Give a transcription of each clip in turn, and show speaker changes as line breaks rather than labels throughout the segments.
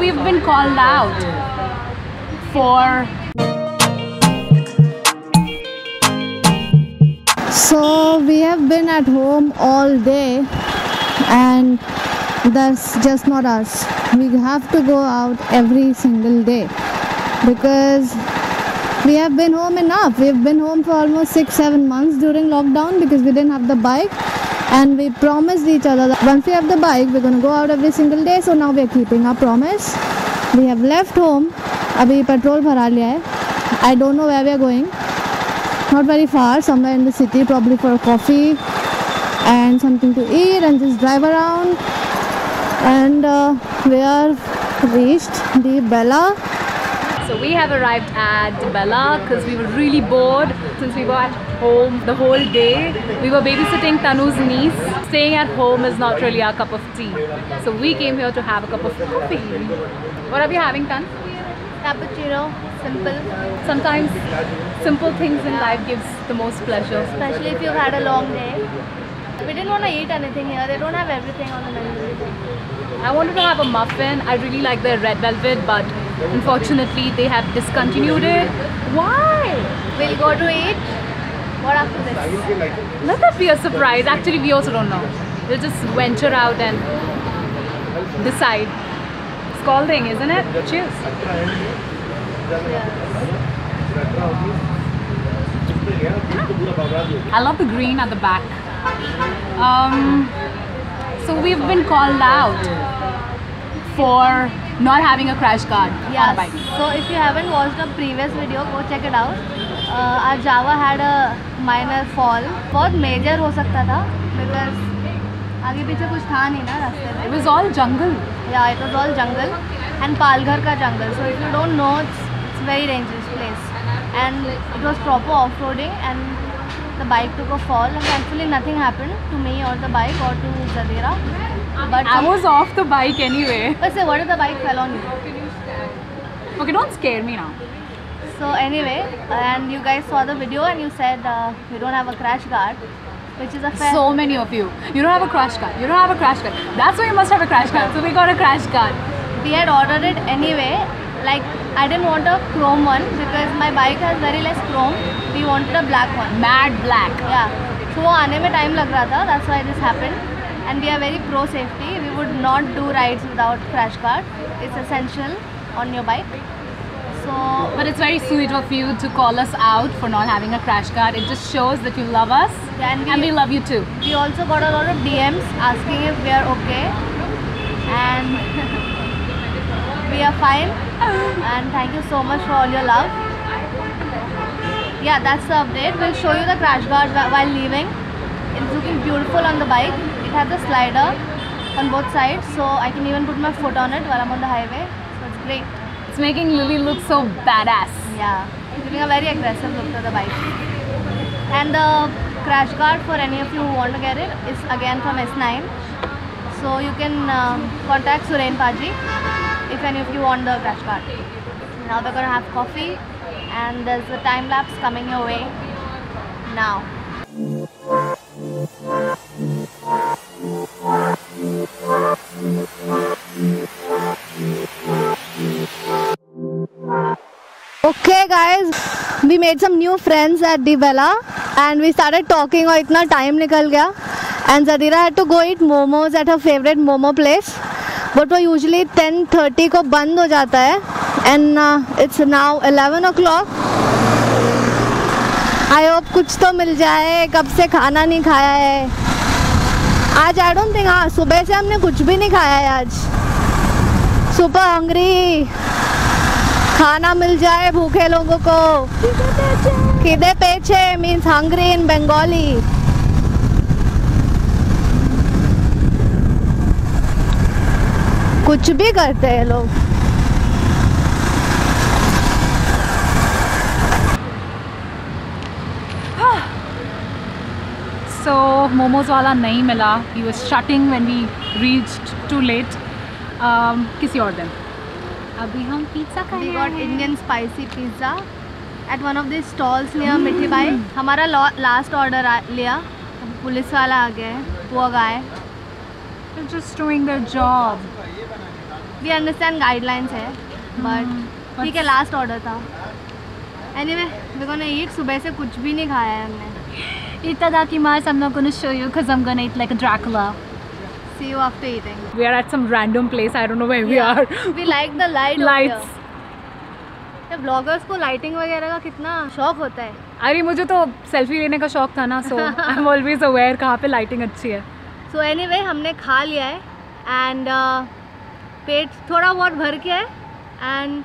we've been called out for...
So we have been at home all day, and that's just not us. We have to go out every single day because we have been home enough. We've been home for almost 6-7 months during lockdown because we didn't have the bike, and we promised each other that once we have the bike we're going to go out every single day. So now we're keeping our promise. We have left home. Abhi petrol bhara liya hai. I don't know where we're going. Not very far, somewhere in the city, probably for a coffee and something to eat and just drive around. And we are reached the Bella.
So we have arrived at Bella because we were really bored since we were at home the whole day. We were babysitting Tanu's niece. Staying at home is not really our cup of tea. So we came here to have a cup of coffee. What are we having, Tan?
Cappuccino, simple.
Sometimes simple things in life gives the most pleasure.
Especially if you've had a long day. We didn't want to eat anything here. They don't have everything on the menu.
I wanted to have a muffin. I really like their red velvet, but unfortunately they have discontinued it. Why?
We'll go to eat. What after this?
Let that be a surprise. Actually, we also don't know. We'll just venture out and decide. Scalding, isn't it? Cheers. I love the green at the back. So we've been called out for not having a crash guard on a bike.
So if you haven't watched the previous video, go check it out. Our Java had a minor fall. बहुत major हो सकता था because आगे पीछे कुछ था नहीं ना रास्ते में.
It was all jungle.
Yeah, it was all jungle and Palghar ka jungle. So if you don't know, it's a very dangerous place. And it was proper off-roading and the bike took a fall, and thankfully nothing happened to me or the bike or to Zadira. But
I was off the bike anyway.
But say, what if the bike fell on you?
Okay, don't scare me now.
So anyway, and you guys saw the video and you said we don't have a crash guard, which is a fair...
So many of you. You don't have a crash guard. You don't have a crash guard. That's why you must have a crash guard. So we got a crash guard.
We had ordered it anyway. Like, I didn't want a chrome one because my bike has very less chrome. We wanted a black one.
Mad black.
Yeah. So वो आने में time लग रहा था. That's why this happened. And we are very pro safety. We would not do rides without crash guard. It's essential on your bike. So,
but it's very sweet of you to call us out for not having a crash guard. It just shows that you love us, and we love you too.
We also got a lot of DMs asking if we are okay, and we are fine. And thank you so much for all your love. Yeah, that's the update. We'll show you the crash guard while leaving. It's looking beautiful on the bike. It has a slider on both sides, so I can even put my foot on it while I'm on the highway. So it's great.
It's making Lily look so badass.
Yeah, it's giving a very aggressive look to the bike. And the crash guard, for any of you who want to get it, is again from S9. So you can contact Suren Paji if any of you want the crash guard. Now we're gonna have coffee, and there's a time lapse coming your way now.
Okay guys, we made some new friends at the Bella and we started talking और इतना time निकल गया, and Zadira had to go eat momos at her favorite momo place, but वो usually 10:30 को बंद हो जाता है, and it's now 11 o'clock. I hope कुछ तो मिल जाए, कब से खाना नहीं खाया है आज. I don't think, हाँ सुबह से हमने कुछ भी नहीं खाया है आज. Super hungry. खाना मिल जाए भूखे लोगों को. खिदे पेचे means hungry in Bengali. कुछ भी करते हैं लोग.
So momos वाला नहीं मिला. He was shutting when we reached too late. किसी और दिन. अभी हम पिज़्ज़ा खाएंगे.
We got Indian spicy pizza at one of these stalls near मिठी बाई. हमारा last order लिया. पुलिस वाला आ गया है. वो guy.
They're just doing their job.
We understand guidelines है, बट ठीक है, लास्ट ऑर्डर था। Anyway we gonna eat. सुबह से कुछ भी नहीं खाया है हमने।
Itadakimasu. I'm not going to show you because I'm going to eat like a Dracula.
See you after eating.
We are at some random place. I don't know where we are.
We like the light.
Lights.
Bloggers को lighting वगैरह का कितना शौक होता है।
अरे मुझे तो सेल्फी लेने का शौक था ना, so I'm always aware कहाँ पे लाइटिंग अच्छी है।
So anyway हमने खा लिया है एंड पेट थोड़ा बहुत भर के है एंड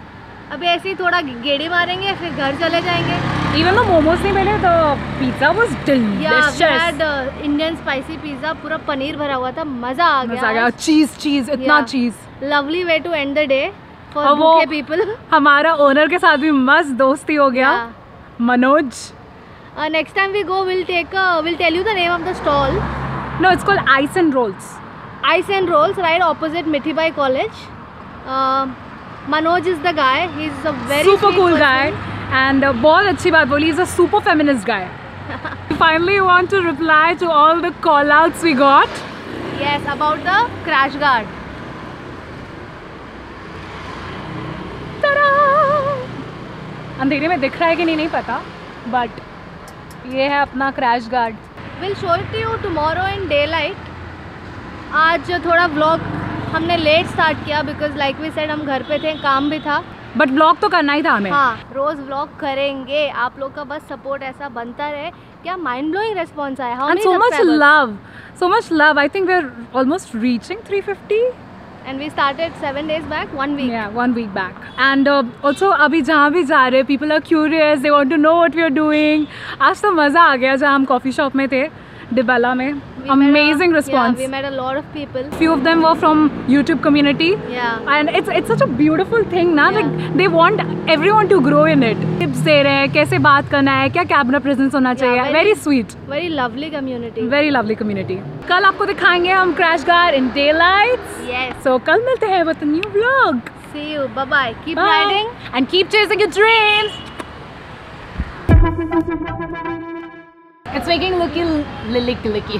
अभी ऐसे ही थोड़ा गेड़ी मारेंगे फिर घर चले जाएंगे।
Even though momos नहीं मिले तो pizza was delicious.
Yeah, we had Indian spicy pizza, पूरा पनीर भरा हुआ था, मज़ा आ गया।
चीज़ इतना चीज़।
Lovely way to end the day for भूखे people.
हमारा ओनर के साथ भी मस्त दोस्ती हो गया, Manoj.
Next time we go, we'll tell you the name of the stall.
No, it's called Ice and Rolls.
Ice and Rolls, right opposite Mithibai College. Manoj is the guy. He's a very
super cool
person.
guy. And बहुत अच्छी बात बोली, he's a super feminist guy. Finally want to reply to all the call outs we got.
Yes, about the crash guard.
अंधेरे में दिख रहा है कि नहीं पता, बट ये है अपना crash guard.
We'll show it to you tomorrow in daylight. आज थोड़ा व्लॉग हमने लेट स्टार्ट किया बिकॉज लाइक वी सेड हम घर पे थे, काम भी था,
बट ब्लॉग तो करना ही था हमें।
हाँ, रोज व्लॉग करेंगे, आप लोग का बस सपोर्ट ऐसा बनता रहे। क्या माइंड ब्लोइंग रेस्पॉन्स आया,
and so much love. I think we're almost reaching 350.
And we started 7 days back, 1 week.
Yeah, 1 week back. And also अभी जहाँ भी जा रहे, people are curious, they want to know what we are doing. आज तो मज़ा आ गया जहाँ हम कॉफ़ी शॉप में थे, डिबेला में। Amazing response.
Yeah, we met a lot of people.
Few of them were from YouTube community.
Yeah.
And it's such a beautiful thing ना, like they want everyone to grow in it. Tips दे रहे हैं, कैसे बात करना है, क्या camera presence होना चाहिए। Very sweet.
Very lovely community.
Very lovely community. कल आपको दिखाएंगे हम crash guard in daylight.
Yes.
So कल मिलते हैं with a new vlog.
See you. Bye bye. Keep
Bye.
riding
And keep chasing your dreams. It's making licky.